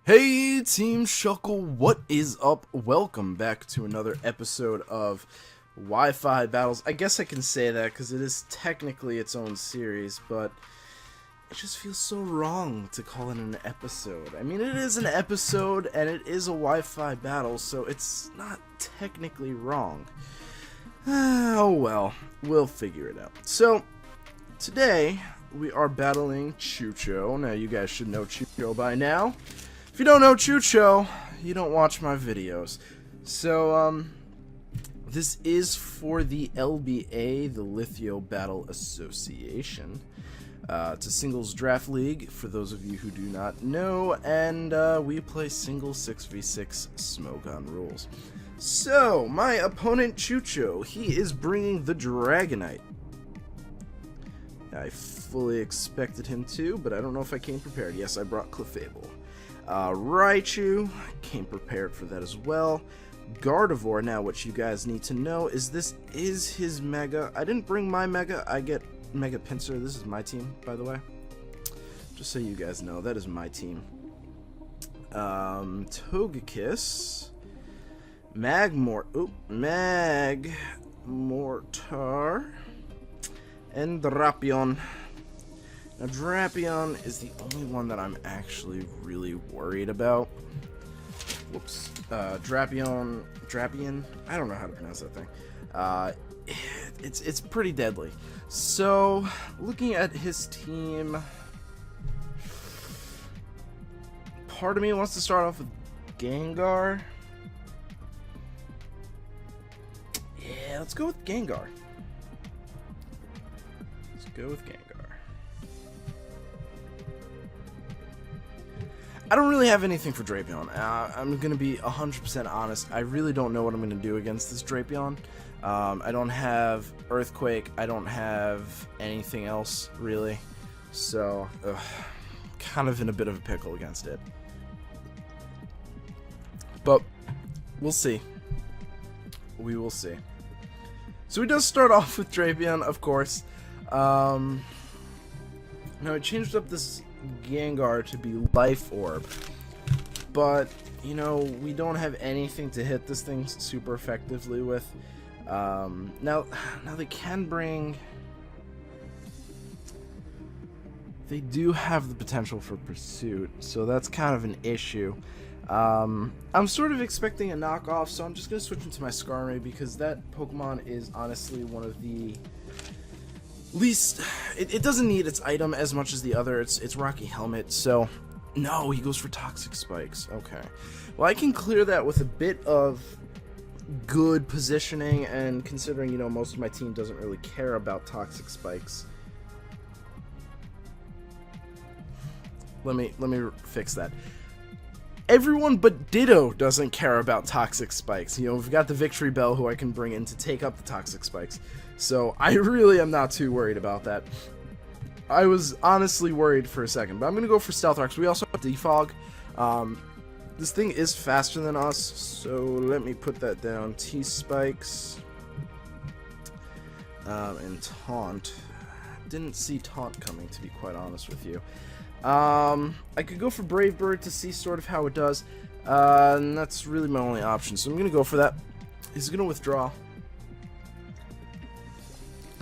Hey Team Shuckle, what is up? Welcome back to another episode of Wi-Fi Battles. I guess I can say that because it is technically its own series, but it just feels so wrong to call it an episode. I mean, it is an episode and it is a Wi-Fi battle, so it's not technically wrong. Oh well, we'll figure it out. So, today we are battling Chucho. Now, you guys should know Chucho by now. If you don't know Chucho, you don't watch my videos. So, this is for the LBA, the Lithio Battle Association. It's a singles draft league, for those of you who do not know, and we play single 6v6 Smogon rules. So, my opponent Chucho, he is bringing the Dragonite. I fully expected him to, but I don't know if I came prepared. Yes, I brought Clefable. Raichu, came prepared for that as well. Gardevoir, now what you guys need to know is this is his Mega. I didn't bring my Mega, I get Mega Pinsir. This is my team, by the way. Just so you guys know, that is my team. Togekiss. Magmortar. And Drapion. Now, Drapion is the only one that I'm actually really worried about. Whoops. Drapion, I don't know how to pronounce that thing. It's pretty deadly. So, looking at his team, part of me wants to start off with Gengar. Yeah, let's go with Gengar. I don't really have anything for Drapion. I'm going to be 100% honest. I really don't know what I'm going to do against this Drapion. I don't have Earthquake. I don't have anything else, really. So, kind of in a bit of a pickle against it. But, we'll see. We will see. So, he does start off with Drapion, of course. Now, I changed up this Gengar to be Life Orb, but you know, we don't have anything to hit this thing super effectively with. Now they can bring, they do have the potential for Pursuit, so that's kind of an issue. I'm sort of expecting a knockoff, so I'm just gonna switch into my Skarmory because that Pokemon is honestly one of the least, it doesn't need its item as much as the other. It's Rocky Helmet. So no, he goes for Toxic Spikes. Okay, well, I can clear that with a bit of good positioning, and considering, you know, most of my team doesn't really care about Toxic Spikes. Let me fix that. Everyone but Ditto doesn't care about Toxic Spikes. You know, we've got the Victory Bell, who I can bring in to take up the Toxic Spikes. So, I really am not too worried about that. I was honestly worried for a second, but I'm going to go for Stealth Rocks. We also have Defog. This thing is faster than us, so let me put that down. T-Spikes. And Taunt. Didn't see Taunt coming, to be quite honest with you. I could go for Brave Bird to see sort of how it does, and that's really my only option, so I'm gonna go for that. He's gonna withdraw.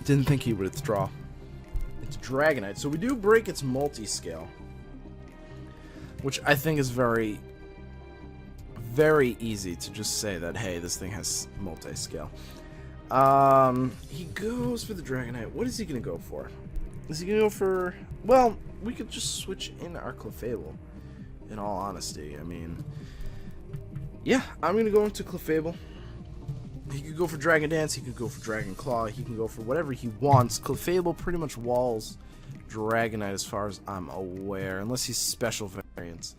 Didn't think he would withdraw. It's Dragonite, so we do break its multi-scale, which I think is very, very easy to just say that, hey, this thing has multi-scale. He goes for the Dragonite. What is he gonna go for? Is he gonna go for, well, we could just switch in our Clefable, in all honesty. I mean, yeah, I'm gonna go into Clefable. He could go for Dragon Dance, he could go for Dragon Claw, he can go for whatever he wants. Clefable pretty much walls Dragonite as far as I'm aware, unless he's special variants.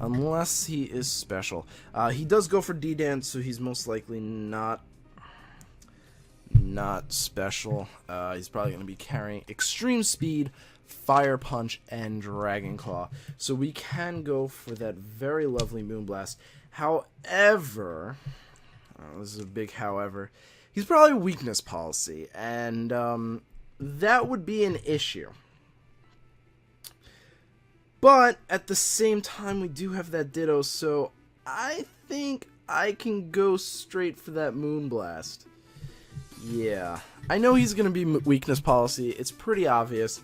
Unless he is special. He does go for D-Dance, so he's most likely not special. He's probably going to be carrying Extreme Speed, Fire Punch, and Dragon Claw. So we can go for that very lovely Moonblast. However, this is a big however, he's probably weakness policy, and that would be an issue. But at the same time, we do have that Ditto, so I think I can go straight for that Moonblast. Yeah. I know he's going to be weakness policy. It's pretty obvious.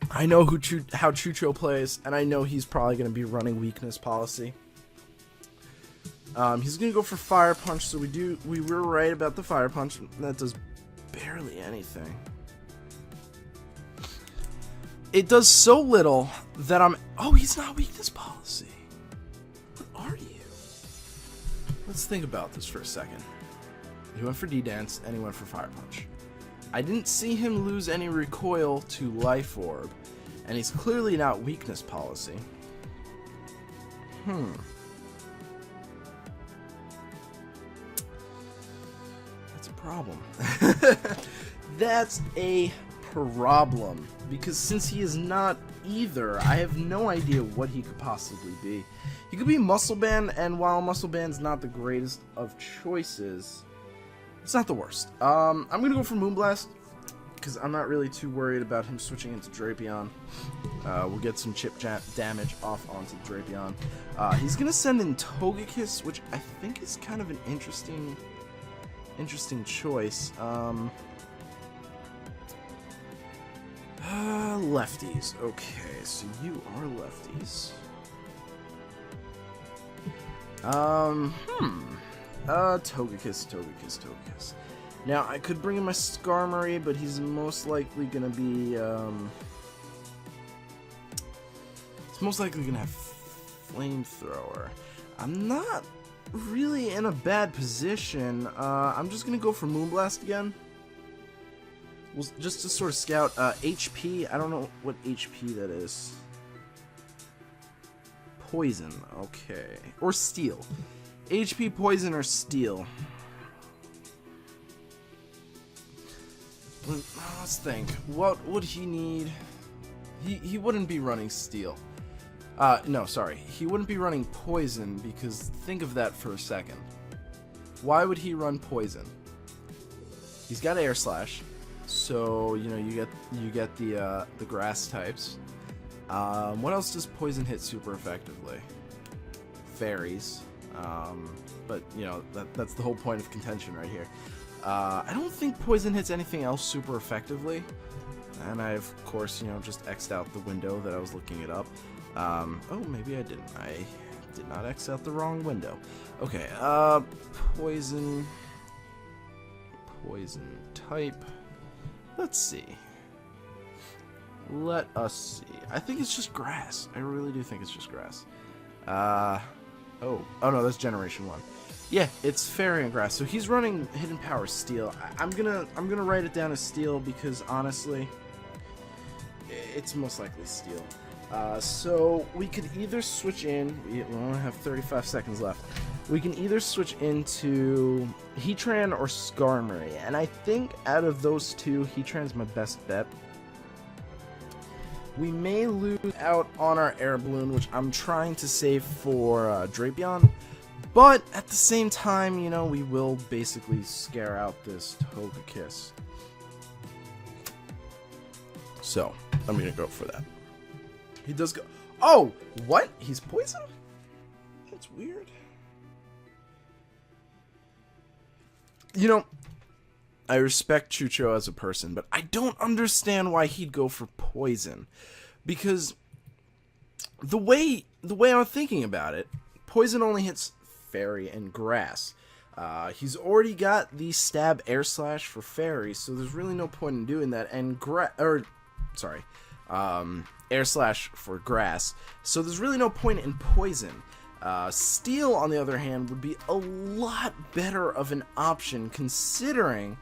I know how Chucho plays, and I know he's probably going to be running weakness policy. He's going to go for Fire Punch, so we were right about the Fire Punch. That does barely anything. It does so little that oh, he's not weakness policy. What are you? Let's think about this for a second. He went for D-Dance, and he went for Fire Punch. I didn't see him lose any recoil to Life Orb, and he's clearly not weakness policy. That's a problem. That's a problem, because since he is not either, I have no idea what he could possibly be. He could be Muscle Band, and while Muscle Band's not the greatest of choices, it's not the worst. I'm gonna go for Moonblast, because I'm not really too worried about him switching into Drapion. We'll get some chip damage off onto Drapion. He's gonna send in Togekiss, which I think is kind of an interesting choice. Lefties. Okay, so you are lefties. Togekiss. Now, I could bring in my Skarmory, but he's most likely gonna be, he's most likely gonna have Flamethrower. I'm not really in a bad position. I'm just gonna go for Moonblast again. Well, just to sort of scout, HP, I don't know what HP that is. Poison, okay. Or Steel. HP, Poison, or Steel. Let's think. What would he need? He wouldn't be running Steel. No, sorry. He wouldn't be running Poison, because think of that for a second. Why would he run Poison? He's got Air Slash. So, you know, you get the grass types. What else does Poison hit super effectively? Fairies. But, you know, that's the whole point of contention right here. I don't think Poison hits anything else super effectively. And I, of course, you know, just X'd out the window that I was looking it up. Oh, maybe I didn't. I did not X out the wrong window. Okay, Poison type. Let's see. Let us see. I think it's just grass. I really do think it's just grass. Oh no, that's Generation 1. Yeah, it's Fairy and Grass. So he's running Hidden Power Steel. I'm gonna write it down as Steel because honestly, it's most likely Steel. So we could either switch in. We only have 35 seconds left. We can either switch into Heatran or Skarmory, and I think out of those two, Heatran's my best bet. We may lose out on our Air Balloon, which I'm trying to save for Drapion, but at the same time, you know, we will basically scare out this Togekiss. So, I'm gonna go for that. He does go. Oh, what? He's poison? That's weird. You know, I respect Chucho as a person, but I don't understand why he'd go for poison. Because the way I'm thinking about it, poison only hits Fairy and Grass. He's already got the Stab Air Slash for Fairy, so there's really no point in doing that. And Air Slash for Grass, so there's really no point in poison. Steel, on the other hand, would be a lot better of an option, considering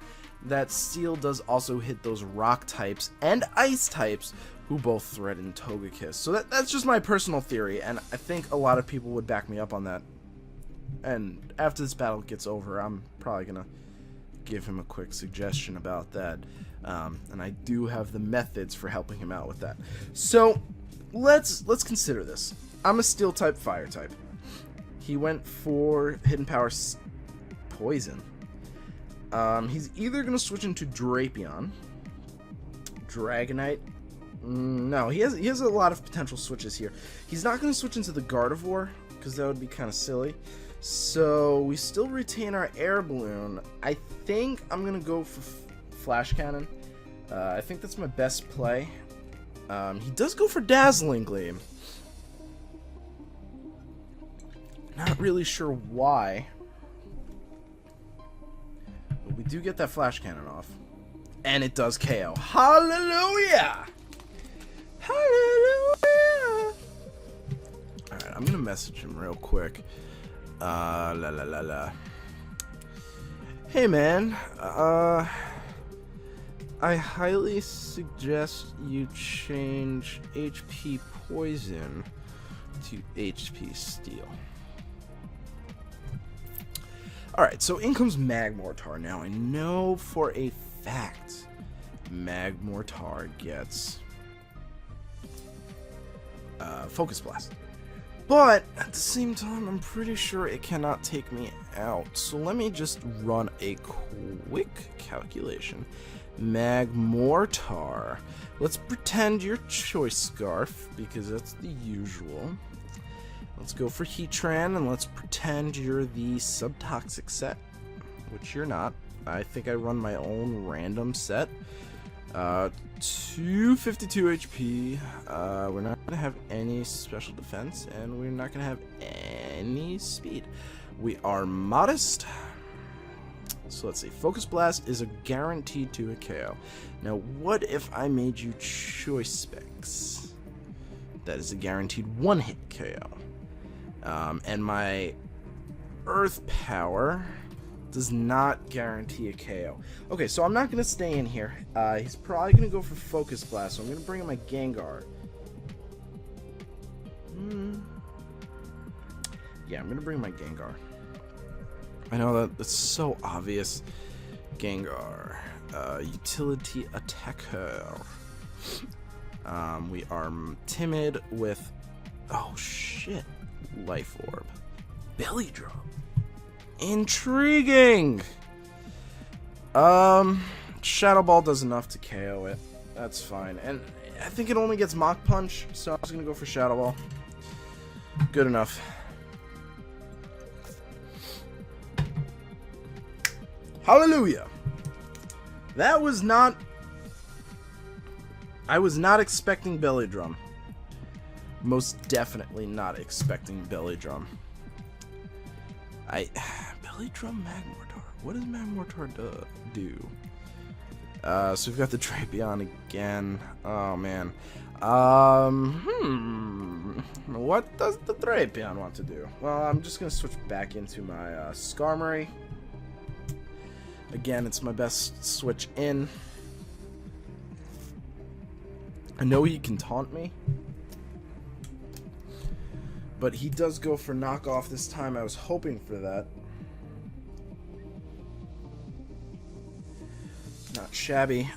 that Steel does also hit those rock types and ice types who both threaten Togekiss. So that's just my personal theory, and I think a lot of people would back me up on that. And after this battle gets over, I'm probably gonna give him a quick suggestion about that. And I do have the methods for helping him out with that. So let's consider this. I'm a Steel type, Fire type. He went for Hidden Power Poison. He's either gonna switch into Drapion, Dragonite, No, he has a lot of potential switches here. He's not going to switch into the Gardevoir, because that would be kind of silly. So we still retain our Air Balloon. I think I'm going to go for Flash Cannon. I think that's my best play. He does go for Dazzling Gleam. Not really sure why. But we do get that Flash Cannon off. And it does KO. Hallelujah! Hallelujah! Alright, I'm gonna message him real quick. Hey man, I highly suggest you change HP Poison to HP Steel. Alright, so in comes Magmortar. Now, I know for a fact Magmortar gets Focus Blast. But, at the same time, I'm pretty sure it cannot take me out. So let me just run a quick calculation. Magmortar. Let's pretend you're Choice Scarf, because that's the usual. Let's go for Heatran, and let's pretend you're the Subtoxic set, which you're not. I think I run my own random set. 252 HP. We're not going to have any special defense, and we're not going to have any speed. We are modest. So let's see. Focus Blast is a guaranteed to a KO. Now, what if I made you Choice Specs? That is a guaranteed one-hit KO. And my Earth Power does not guarantee a KO. Okay, so I'm not going to stay in here. He's probably going to go for Focus Blast, so I'm going to bring in my Gengar. Yeah, I'm going to bring my Gengar. I know that's so obvious. Gengar. Utility Attacker. We are timid with... Oh, shit. Life Orb. Belly Drum. Intriguing! Shadow Ball does enough to KO it. That's fine. And I think it only gets Mach Punch, so I'm just gonna go for Shadow Ball. Good enough. Hallelujah! That was not... I was not expecting Belly Drum. Most definitely not expecting Belly Drum. Belly Drum Magmortar. What does Magmortar do? So we've got the Drapion again. Oh man. What does the Drapion want to do? Well, I'm just gonna switch back into my Skarmory. Again, it's my best switch in. I know he can taunt me, but he does go for knockoff this time. I was hoping for that. Not shabby.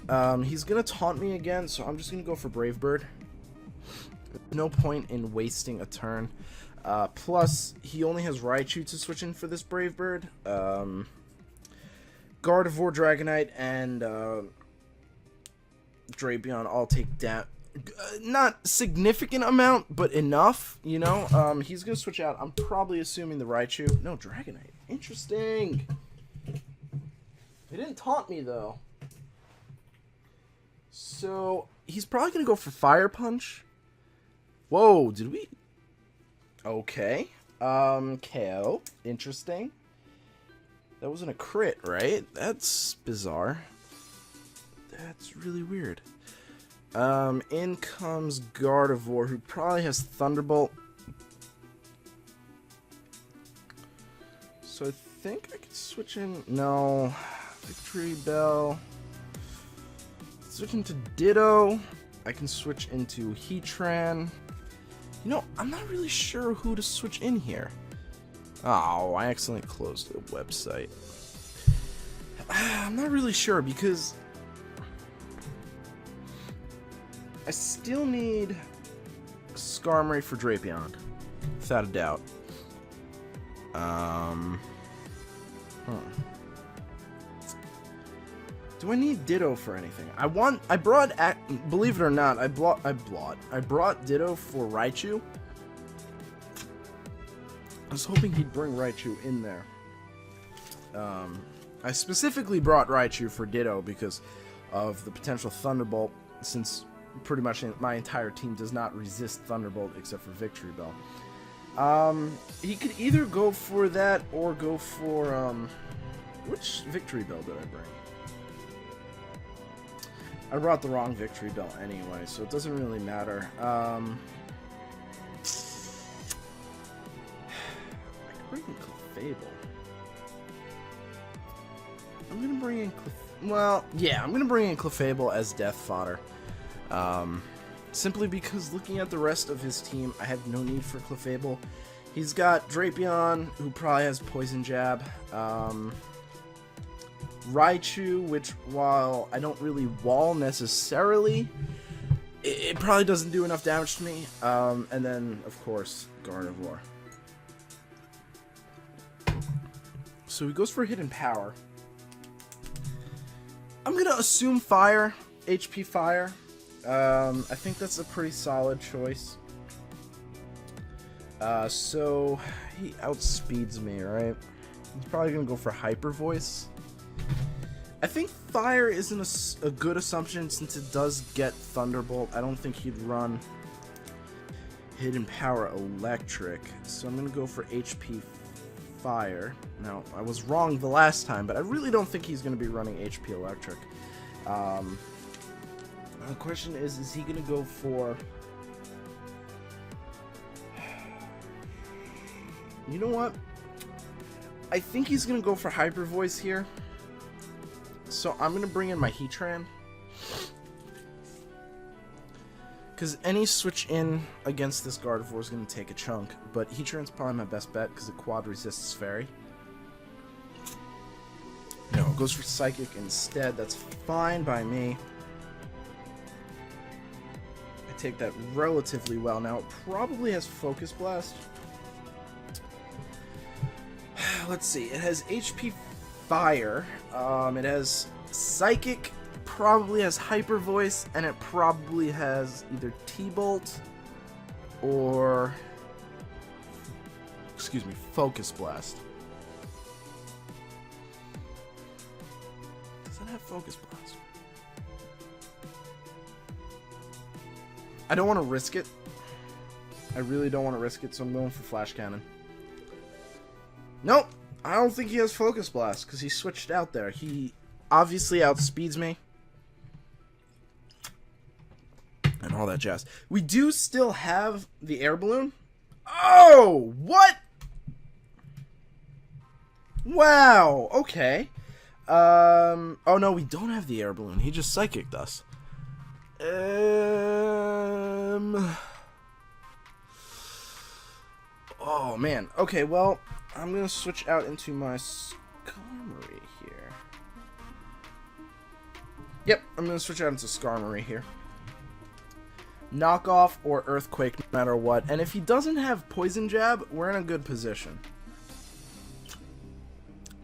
He's gonna taunt me again, so I'm just gonna go for Brave Bird. There's no point in wasting a turn. Plus, he only has Raichu to switch in for this Brave Bird. Gardevoir, Dragonite, and Drapion all take down. Not significant amount, but enough, you know. He's gonna switch out. I'm probably assuming the Raichu. No, Dragonite. Interesting. They didn't taunt me though. So he's probably gonna go for Fire Punch. Whoa, did we? Okay. KO. Interesting. That wasn't a crit, right? That's bizarre. That's really weird. In comes Gardevoir, who probably has Thunderbolt. So I think I could switch in... No. Victory Bell. Switch into Ditto. I can switch into Heatran. You know, I'm not really sure who to switch in here. Oh, I accidentally closed the website. I'm not really sure because... I still need Skarmory for Drapion, without a doubt. Do I need Ditto for anything? Believe it or not, I brought Ditto for Raichu. I was hoping he'd bring Raichu in there. I specifically brought Raichu for Ditto because of the potential Thunderbolt, since pretty much my entire team does not resist Thunderbolt except for Victory Bell. He could either go for that or go for, which Victory Bell did I bring? I brought the wrong Victory Bell anyway, so it doesn't really matter. I could bring in Clefable. I'm gonna bring in I'm gonna bring in Clefable as death fodder. Simply because looking at the rest of his team, I have no need for Clefable. He's got Drapion, who probably has Poison Jab. Raichu, which, while I don't really wall necessarily, it probably doesn't do enough damage to me. And then, of course, Gardevoir. So he goes for Hidden Power. I'm gonna assume Fire, HP Fire. I think that's a pretty solid choice. So he outspeeds me, right? He's probably gonna go for Hyper Voice. I think Fire isn't a good assumption since it does get Thunderbolt. I don't think he'd run Hidden Power Electric, so I'm gonna go for HP Fire. Now, I was wrong the last time, but I really don't think he's gonna be running HP Electric. The question is he gonna go for... You know what? I think he's gonna go for Hyper Voice here. So I'm gonna bring in my Heatran. Because any switch in against this Gardevoir is gonna take a chunk, but Heatran's probably my best bet because it quad resists Fairy. No, it goes for Psychic instead. That's fine by me. I take that relatively well. Now, it probably has Focus Blast. Let's see. It has HP Fire. It has Psychic. Probably has Hyper Voice, and it probably has either T-Bolt or... excuse me, Focus Blast. Does it have Focus Blast? I don't want to risk it. I really don't want to risk it, so I'm going for Flash Cannon. Nope, I don't think he has Focus Blast, because he switched out there. He obviously outspeeds me. And all that jazz. We do still have the Air Balloon. Oh, what? Wow, okay. Oh no, we don't have the Air Balloon. He just Psychicked us. Oh man. Okay, well, I'm gonna switch out into my Skarmory here. Yep, I'm gonna switch out into Skarmory here. Knockoff or Earthquake, no matter what. And if he doesn't have Poison Jab, we're in a good position.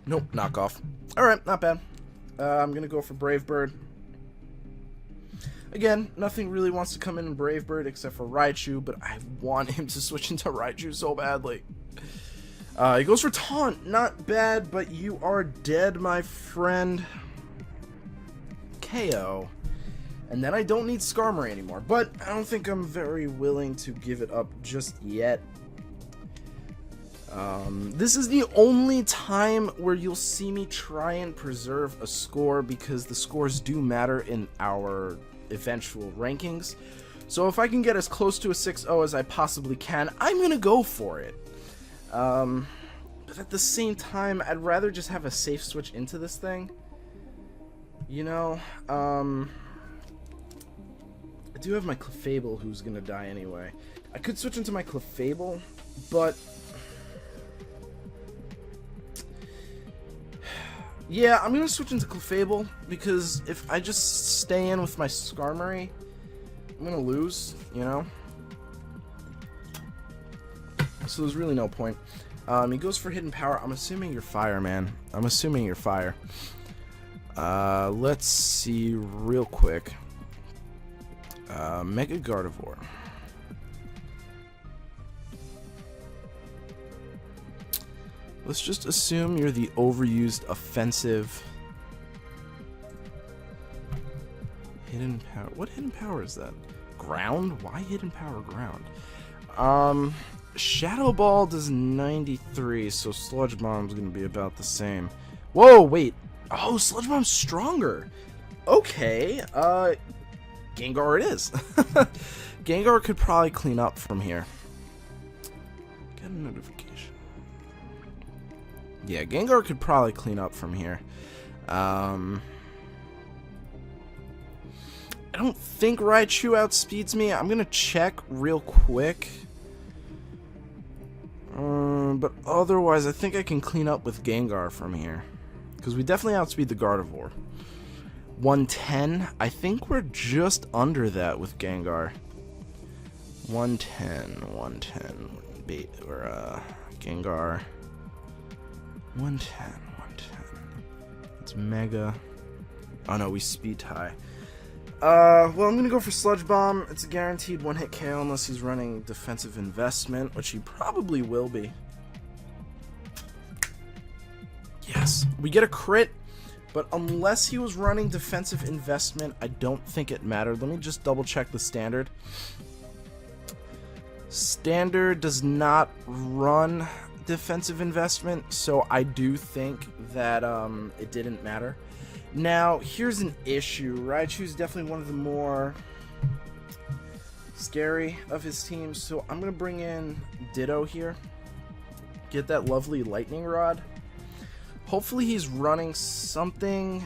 Nope, Knockoff. Alright, not bad. I'm gonna go for Brave Bird. Again, nothing really wants to come in Brave Bird except for Raichu, but I want him to switch into Raichu so badly. He goes for Taunt. Not bad, but you are dead, my friend. KO. And then I don't need Skarmory anymore, but I don't think I'm very willing to give it up just yet. This is the only time where you'll see me try and preserve a score, because the scores do matter in our eventual rankings. So if I can get as close to a 6-0 as I possibly can, I'm gonna go for it. But at the same time, I'd rather just have a safe switch into this thing. You know, I do have my Clefable, who's gonna die anyway. I could switch into my Clefable, but... yeah, I'm gonna switch into Clefable, because if I just stay in with my Skarmory, I'm gonna lose, you know? So there's really no point. He goes for Hidden Power. I'm assuming you're Fire, man. I'm assuming you're Fire. Let's see real quick. Mega Gardevoir. Let's just assume you're the overused offensive hidden power. What hidden power is that? Ground? Why hidden power ground? Shadow Ball does 93, so Sludge Bomb's gonna be about the same. Whoa, wait. Oh, Sludge Bomb's stronger. Okay, Gengar it is. Gengar could probably clean up from here. Get a notification. Yeah, Gengar could probably clean up from here. I don't think Raichu outspeeds me. I'm gonna check real quick. But otherwise, I think I can clean up with Gengar from here. Because we definitely outspeed the Gardevoir. 110. I think we're just under that with Gengar. 110. Bait or Gengar. 110. It's Mega. Oh no, we speed high. Well, I'm gonna go for Sludge Bomb. It's a guaranteed one-hit KO unless he's running defensive investment, which he probably will be. Yes, we get a crit, but unless he was running defensive investment, I don't think it mattered. Let me just double check the standard. Standard does not run defensive investment, so I do think that it didn't matter. Now, here's an issue. Raichu's definitely one of the more scary of his teams, so I'm going to bring in Ditto here. Get that lovely Lightning Rod. Hopefully he's running something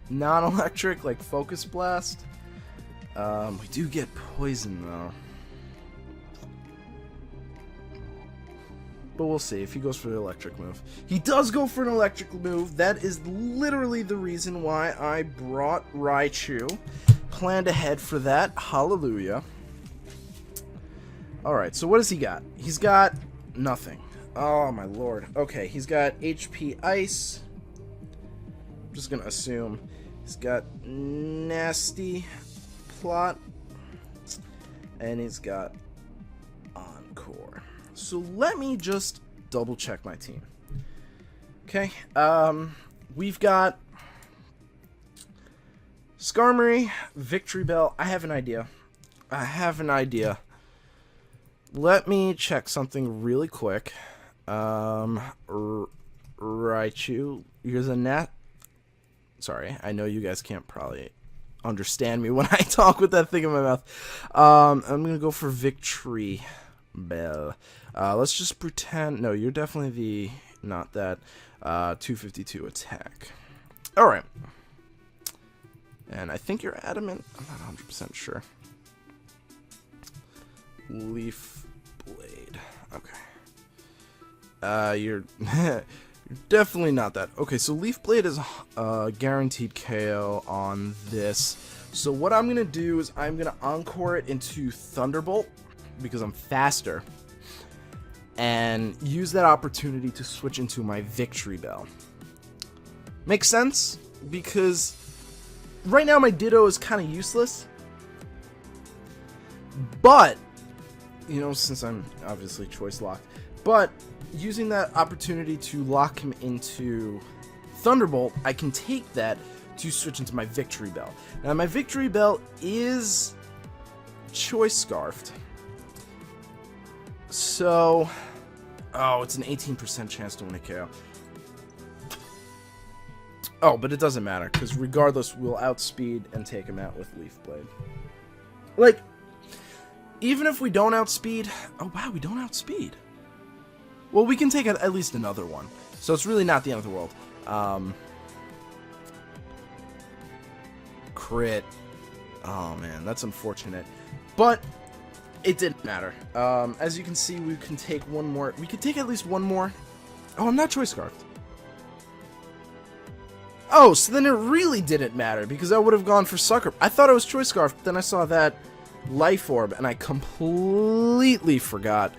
non-electric, like Focus Blast. We do get Poison, though. But we'll see if he goes for the electric move. He does go for an electric move. That is literally the reason why I brought Raichu. Planned ahead for that. Hallelujah. Alright, so what does he got? He's got nothing. Oh my lord. Okay, he's got HP Ice. I'm just gonna assume. He's got Nasty Plot. And he's got Encore. So let me just double check my team. Okay, we've got Skarmory, Victory Bell. I have an idea. Let me check something really quick. Raichu, here's a Sorry, I know you guys can't probably understand me when I talk with that thing in my mouth. I'm gonna go for Victory Bell. Let's just pretend. No, you're definitely the not that 252 attack. All right, and I think you're adamant. I'm not 100% sure. Leaf Blade. Okay. You're you're definitely not that. Okay, so Leaf Blade is guaranteed KO on this. So what I'm gonna do is I'm gonna Encore it into Thunderbolt because I'm faster, and use that opportunity to switch into my Victory Bell. Makes sense? Because right now my Ditto is kind of useless. But, you know, since I'm obviously choice locked, but using that opportunity to lock him into Thunderbolt, I can take that to switch into my Victory Bell. Now my Victory Bell is choice scarfed. So, oh, it's an 18% chance to win a KO. Oh, but it doesn't matter, because regardless, we'll outspeed and take him out with Leaf Blade. Like, even if we don't outspeed... Oh, wow, we don't outspeed. Well, we can take at least another one. So it's really not the end of the world. Crit. Oh, man, that's unfortunate. But... it didn't matter. As you can see, we can take one more. We could take at least one more. Oh, I'm not choice scarfed. Oh, so then it really didn't matter because I would have gone for Sucker. I thought I was choice scarfed, then I saw that Life Orb and I completely forgot.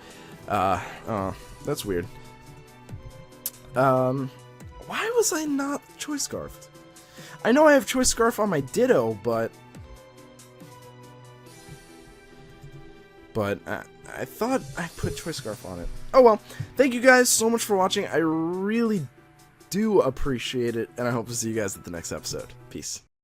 Oh, that's weird. Why was I not choice scarfed? I know I have Choice Scarf on my Ditto, but I thought I put Choice Scarf on it. Oh well, thank you guys so much for watching. I really do appreciate it, and I hope to see you guys at the next episode. Peace.